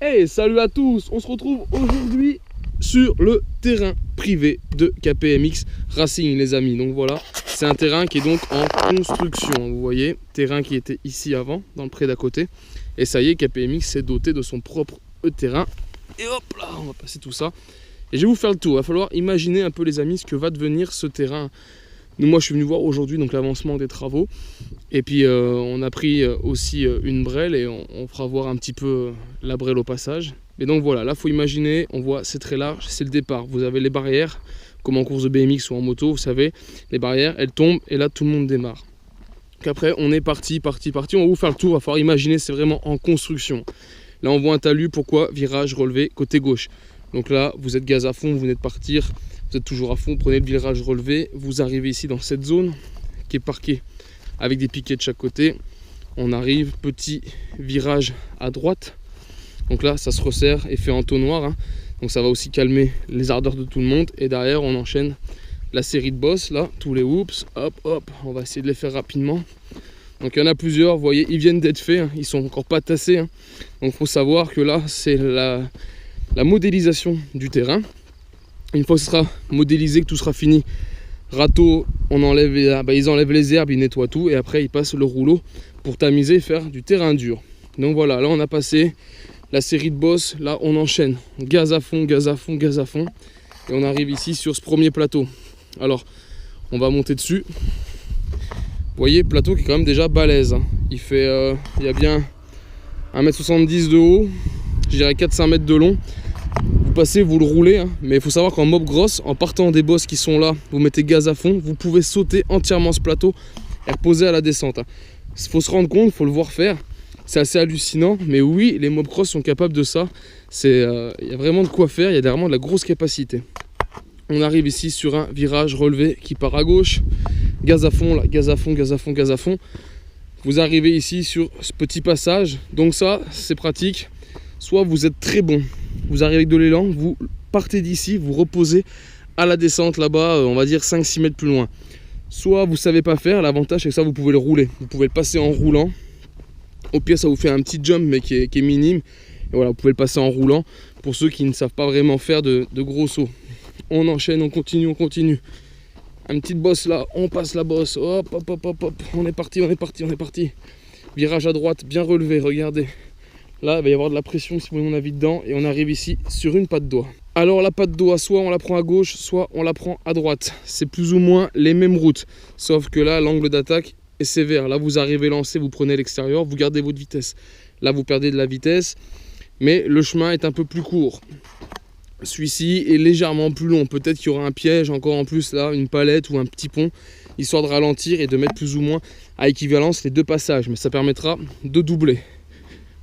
Hey, salut à tous, on se retrouve aujourd'hui sur le terrain privé de KPMX Racing les amis. Donc voilà, c'est un terrain qui est donc en construction, vous voyez, terrain qui était ici avant, dans le pré d'à côté. Et ça y est, KPMX s'est doté de son propre terrain. Et hop là, on va passer tout ça. Et je vais vous faire le tour, il va falloir imaginer un peu les amis ce que va devenir ce terrain. Moi je suis venu voir aujourd'hui donc l'avancement des travaux. Et puis on a pris aussi une brêle et on fera voir un petit peu la brêle au passage. Et donc voilà, là il faut imaginer, on voit c'est très large, c'est le départ. Vous avez les barrières, comme en course de BMX ou en moto, vous savez, les barrières, elles tombent et là tout le monde démarre. Donc après on est parti, on va vous faire le tour, il va falloir imaginer c'est vraiment en construction. Là on voit un talus, pourquoi virage relevé côté gauche. Donc là vous êtes gaz à fond, vous venez de partir, vous êtes toujours à fond, prenez le virage relevé, vous arrivez ici dans cette zone qui est parquée avec des piquets de chaque côté. On arrive, petit virage à droite. Donc là, ça se resserre et fait entonnoir. Hein. Donc ça va aussi calmer les ardeurs de tout le monde. Et derrière, on enchaîne la série de bosses. Là, tous les whoops, hop, hop. On va essayer de les faire rapidement. Donc il y en a plusieurs, vous voyez, ils viennent d'être faits. Hein. Ils sont encore pas tassés. Hein. Donc il faut savoir que là, c'est la modélisation du terrain. Une fois que ce sera modélisé, que tout sera fini, râteau, on enlève, ils enlèvent les herbes, ils nettoient tout et après ils passent le rouleau pour tamiser et faire du terrain dur. Donc voilà, là on a passé la série de bosses, là on enchaîne, gaz à fond, gaz à fond, gaz à fond. Et on arrive ici sur ce premier plateau. Alors, on va monter dessus. Vous voyez, plateau qui est quand même déjà balèze. Hein. Il y a bien 1m70 de haut, je dirais 4-5 mètres de long. Vous passez, vous le roulez, hein. Mais il faut savoir qu'en mob grosse, en partant des bosses qui sont là, vous mettez gaz à fond, vous pouvez sauter entièrement ce plateau et reposer à la descente. Il faut se rendre compte, il faut le voir faire. C'est assez hallucinant, mais oui, les mob cross sont capables de ça. Il y a vraiment de quoi faire, il y a vraiment de la grosse capacité. On arrive ici sur un virage relevé qui part à gauche. Gaz à fond, là, gaz à fond, gaz à fond, gaz à fond. Vous arrivez ici sur ce petit passage, donc ça, c'est pratique. Soit vous êtes très bon, vous arrivez avec de l'élan, vous partez d'ici, vous reposez à la descente là-bas, on va dire 5-6 mètres plus loin. Soit vous ne savez pas faire, l'avantage c'est que ça vous pouvez le rouler, vous pouvez le passer en roulant. Au pire ça vous fait un petit jump mais qui est minime. Et voilà, vous pouvez le passer en roulant pour ceux qui ne savent pas vraiment faire de gros sauts. On enchaîne, on continue. Un petit boss là, on passe la bosse, hop, hop, hop, hop, hop, on est parti. Virage à droite, bien relevé, regardez. Là, il va y avoir de la pression si vous voulez mon avis dedans. Et on arrive ici sur une patte doigt. Alors la patte doigt, soit on la prend à gauche, soit on la prend à droite. C'est plus ou moins les mêmes routes. Sauf que là, l'angle d'attaque est sévère. Là, vous arrivez lancé, vous prenez l'extérieur, vous gardez votre vitesse. Là, vous perdez de la vitesse. Mais le chemin est un peu plus court. Celui-ci est légèrement plus long. Peut-être qu'il y aura un piège encore en plus là, une palette ou un petit pont. Histoire de ralentir et de mettre plus ou moins à équivalence les deux passages. Mais ça permettra de doubler.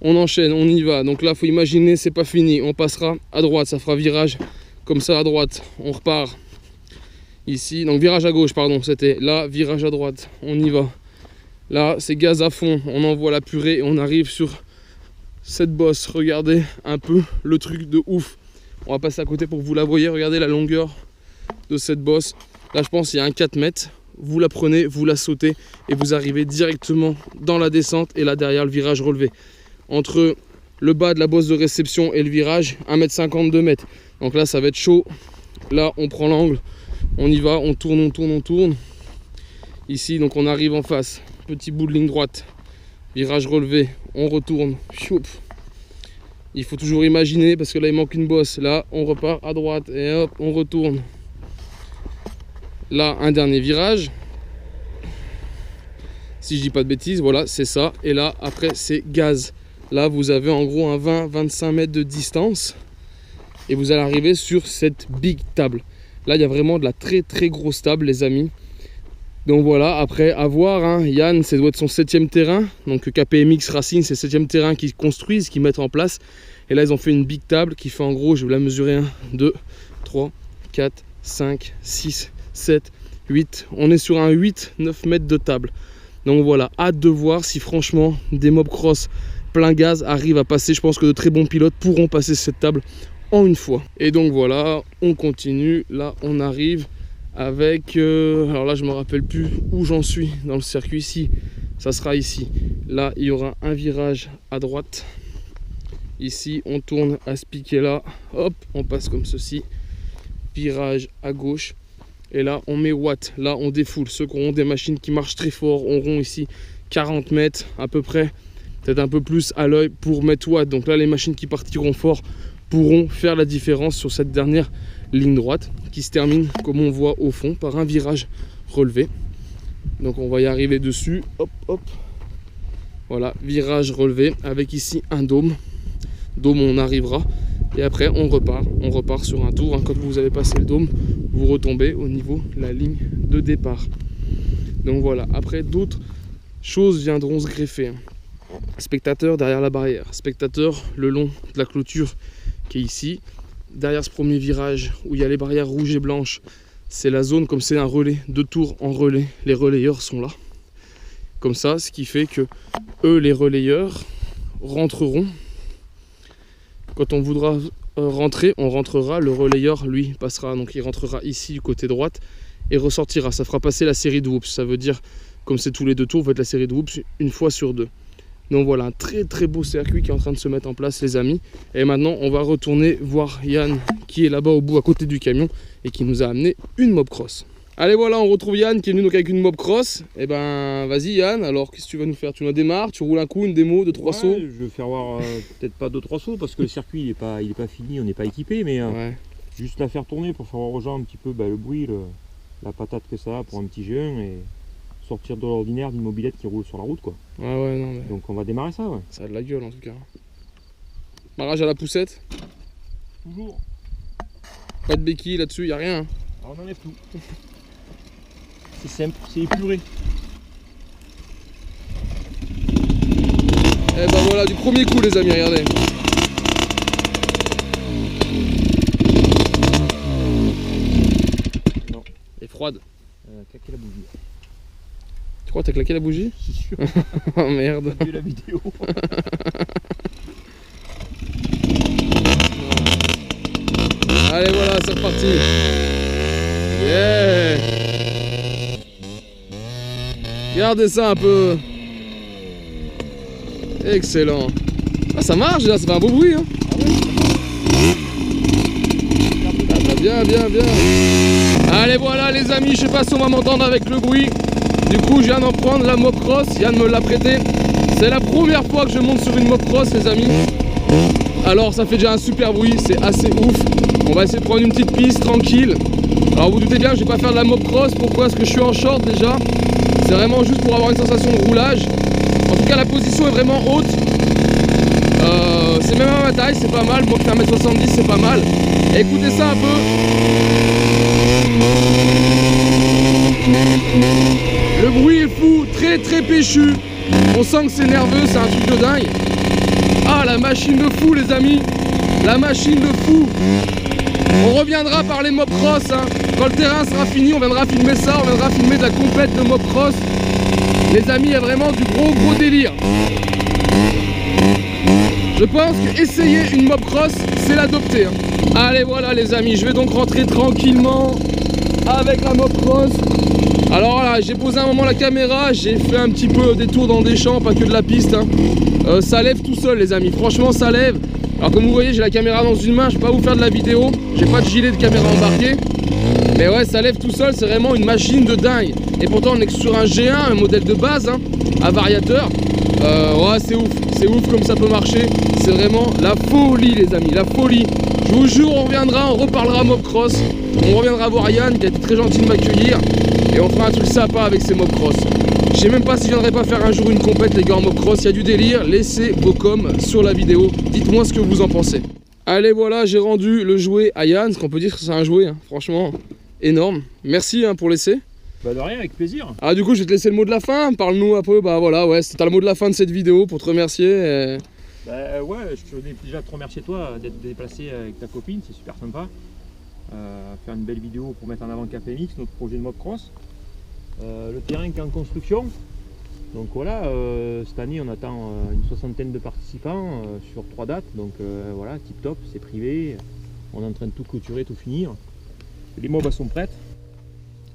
On enchaîne, on y va. Donc là, il faut imaginer, c'est pas fini. On passera à droite, ça fera virage comme ça à droite. On repart ici. Donc virage à gauche, pardon, c'était là, virage à droite. On y va. Là, c'est gaz à fond. On envoie la purée et on arrive sur cette bosse. Regardez un peu le truc de ouf. On va passer à côté pour que vous la voyez. Regardez la longueur de cette bosse. Là, je pense qu'il y a un 4 mètres. Vous la prenez, vous la sautez et vous arrivez directement dans la descente. Et là, derrière, le virage relevé. Entre le bas de la bosse de réception et le virage, 1,50 m, 2 mètres. Donc là, ça va être chaud. Là, on prend l'angle, on y va, on tourne. Ici, donc on arrive en face. Petit bout de ligne droite. Virage relevé, on retourne. Choup. Il faut toujours imaginer, parce que là, il manque une bosse. Là, on repart à droite et hop, on retourne. Là, un dernier virage. Si je dis pas de bêtises, voilà, c'est ça. Et là, après, c'est gaz. Là, vous avez en gros un 20-25 mètres de distance et vous allez arriver sur cette big table. Là, il y a vraiment de la très très grosse table, les amis. Donc voilà, après, à voir. Hein. Yann, ça doit être son 7e terrain. Donc KPMX Racing, c'est le 7e terrain qu'ils construisent, qu'ils mettent en place. Et là, ils ont fait une big table qui fait en gros, je vais la mesurer 1, 2, 3, 4, 5, 6, 7, 8. On est sur un 8-9 mètres de table. Donc voilà, hâte de voir si franchement des mob cross plein gaz arrivent à passer. Je pense que de très bons pilotes pourront passer cette table en une fois. Et donc voilà, on continue. Là, on arrive avec... alors là, je me rappelle plus où j'en suis dans le circuit. Ici, ça sera ici. Là, il y aura un virage à droite. Ici, on tourne à ce piquet-là. Hop, on passe comme ceci. Virage à gauche. Et là, on met watt. Là, on défoule. Ceux qui auront des machines qui marchent très fort auront ici 40 mètres à peu près. Peut-être un peu plus à l'œil pour mettre watt. Donc là, les machines qui partiront fort pourront faire la différence sur cette dernière ligne droite qui se termine, comme on voit au fond, par un virage relevé. Donc on va y arriver dessus. Hop, hop. Voilà, virage relevé avec ici un dôme. Dôme, on arrivera. Et après, on repart sur un tour. Quand vous avez passé le dôme, vous retombez au niveau de la ligne de départ. Donc voilà, après, d'autres choses viendront se greffer. Spectateur derrière la barrière. Spectateur le long de la clôture qui est ici. Derrière ce premier virage où il y a les barrières rouges et blanches, c'est la zone, comme c'est un relais, 2 tours en relais, les relayeurs sont là. Comme ça, ce qui fait que eux, les relayeurs, rentreront. Quand on voudra rentrer, on rentrera. Le relayeur, lui, passera. Donc il rentrera ici du côté droite et ressortira. Ça fera passer la série de whoops. Ça veut dire, comme c'est tous les 2 tours, vous faites la série de whoops une fois sur 2. Donc voilà, un très très beau circuit qui est en train de se mettre en place, les amis. Et maintenant, on va retourner voir Yann qui est là-bas au bout à côté du camion et qui nous a amené une Mopcross. Allez, voilà, on retrouve Yann qui est venu donc avec une Mopcross. Et ben, vas-y Yann, alors qu'est-ce que tu vas nous faire? Tu nous démarres, tu roules un coup, une démo de 3 sauts? Je vais faire voir peut-être pas 2-3 sauts parce que le circuit il est pas fini, on n'est pas équipé, mais juste la faire tourner pour faire voir aux gens un petit peu le bruit, la patate que ça a pour un petit G1 et sortir de l'ordinaire d'une mobilette qui roule sur la route, quoi. Ouais, non, mais... Donc on va démarrer ça, ouais. Ça a de la gueule en tout cas. Barrage à la poussette? Toujours. Pas de béquille là-dessus, y a rien. Alors on enlève tout. C'est simple, c'est épuré. Et ben voilà, du premier coup les amis, regardez. Non. Elle est froide. Claquer la bougie. Tu crois que t'as claqué la bougie? C'est sûr. Oh merde. J'ai vu la vidéo. Allez voilà, c'est reparti. Yeah. Regardez ça un peu. Excellent. Ah, ça marche là, ça fait un beau bruit hein. Bien. Allez voilà les amis, je sais pas si on va m'entendre avec le bruit. Du coup je viens d'en prendre la Mopcross, Yann me l'a prêté. C'est la première fois que je monte sur une Mopcross les amis. Alors ça fait déjà un super bruit, c'est assez ouf. On va essayer de prendre une petite piste tranquille. Alors vous doutez bien que je vais pas faire de la Mopcross, pourquoi? Parce que je suis en short déjà. C'est vraiment juste pour avoir une sensation de roulage. En tout cas la position est vraiment haute. C'est même à ma taille, c'est pas mal. Moi qui fais 1m70 c'est pas mal. Et écoutez ça un peu. Le bruit est fou, très péchu. On sent que c'est nerveux, c'est un truc de dingue. Ah la machine de fou les amis. La machine de fou. On reviendra par les Mopcross hein. Quand le terrain sera fini, on viendra filmer ça. On viendra filmer de la compète de Mopcross. Les amis, il y a vraiment du gros délire. Je pense que essayer une Mopcross, c'est l'adopter hein. Allez voilà les amis, je vais donc rentrer tranquillement avec la Mopcross. Alors voilà, j'ai posé un moment la caméra, j'ai fait un petit peu des tours dans des champs, pas que de la piste hein. Ça lève tout seul les amis, franchement ça lève. Alors comme vous voyez, j'ai la caméra dans une main, je vais pas vous faire de la vidéo, j'ai pas de gilet de caméra embarqué. Mais ouais, ça lève tout seul, c'est vraiment une machine de dingue. Et pourtant on est sur un G1, un modèle de base hein, à variateur. Ouais, c'est ouf comme ça peut marcher. C'est vraiment la folie les amis, la folie. Je vous jure, on reviendra, on reparlera Mopcross. On reviendra voir Yann qui a été très gentil de m'accueillir. Et on fera un truc sympa avec ces Mopcross. Je sais même pas si je viendrai pas faire un jour une compète les gars en Mopcross. Il y a du délire, laissez vos coms sur la vidéo. Dites-moi ce que vous en pensez. Allez voilà, j'ai rendu le jouet à Yann. Ce qu'on peut dire que c'est un jouet, hein. Franchement, énorme. Merci hein, pour l'essai. Bah de rien, avec plaisir. Ah du coup je vais te laisser le mot de la fin, parle-nous un peu, bah voilà, ouais, c'était le mot de la fin de cette vidéo pour te remercier. Et... Bah ouais, je voulais déjà te remercier toi d'être déplacé avec ta copine, c'est super sympa. Faire une belle vidéo pour mettre en avant KPMX, notre projet de Mopcross. Le terrain qui est en construction. Donc voilà, cette année on attend une 60aine de participants sur 3 dates. Donc voilà, tip top, c'est privé. On est en train de tout clôturer, tout finir. Les mobs sont prêtes.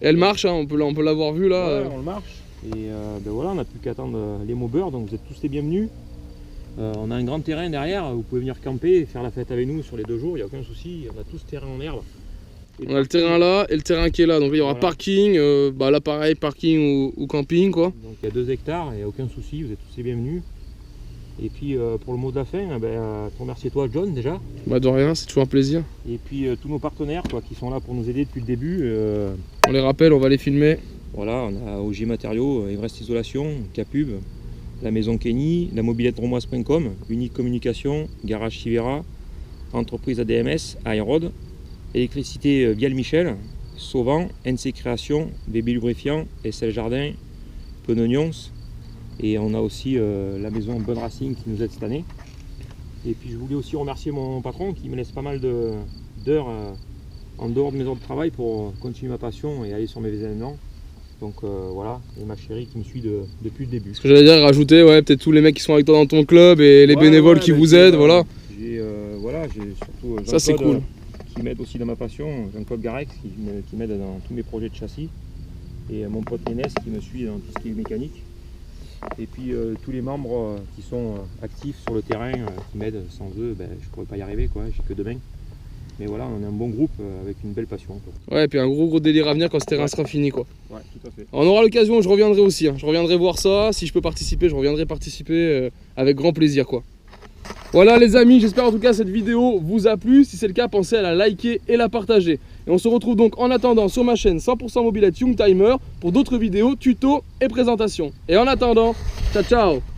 Elle marche, hein, on peut l'avoir vu là. Ouais, on le marche. Et ben voilà, on n'a plus qu'à attendre les mobbers, donc vous êtes tous les bienvenus. On a un grand terrain derrière, vous pouvez venir camper et faire la fête avec nous sur les 2 jours, il n'y a aucun souci, on a tout ce terrain en herbe. Et on a le terrain là et le terrain qui est là, donc il y aura voilà. parking, là pareil, parking ou camping quoi. Donc il y a 2 hectares, il n'y a aucun souci, vous êtes tous les bienvenus. Et puis pour le mot de la fin, te remercier toi John déjà. Bah de rien, c'est toujours un plaisir. Et puis tous nos partenaires quoi, qui sont là pour nous aider depuis le début. On les rappelle, on va les filmer. Voilà, on a OG Matériaux, Everest Isolation, Capub, la Maison Kenny, la mobilette romoise.com, Unique Communication, Garage Chivera, Entreprise ADMS, Aérode, Électricité Vial Michel, Sauvant, NC Création, Bébé Lubrifiant, SL Jardin, Penonions. Et on a aussi la maison Bonne Racing qui nous aide cette année. Et puis je voulais aussi remercier mon patron qui me laisse pas mal d'heures en dehors de mes heures de travail pour continuer ma passion et aller sur mes événements. Donc voilà, et ma chérie qui me suit depuis le début. Ce que j'allais dire, rajouter, ouais, peut-être tous les mecs qui sont avec toi dans ton club et les bénévoles qui vous aident, voilà. J'ai surtout ça c'est cool. Qui m'aide aussi dans ma passion, Jean-Claude Garex qui m'aide dans tous mes projets de châssis. Et mon pote Nénès qui me suit dans tout ce qui est mécanique. Et puis tous les membres qui sont actifs sur le terrain, qui m'aident. Sans eux, je ne pourrais pas y arriver, quoi. J'ai que demain. Mais voilà, on est un bon groupe avec une belle passion, quoi. Ouais, et puis un gros délire à venir quand ce terrain sera fini, quoi. Ouais, tout à fait. On aura l'occasion, je reviendrai aussi. Je reviendrai voir ça. Si je peux participer, je reviendrai participer avec grand plaisir, quoi. Voilà les amis, j'espère en tout cas cette vidéo vous a plu. Si c'est le cas, pensez à la liker et la partager. Et on se retrouve donc en attendant sur ma chaîne 100% Mobilette Youngtimer pour d'autres vidéos, tutos et présentations. Et en attendant, ciao ciao.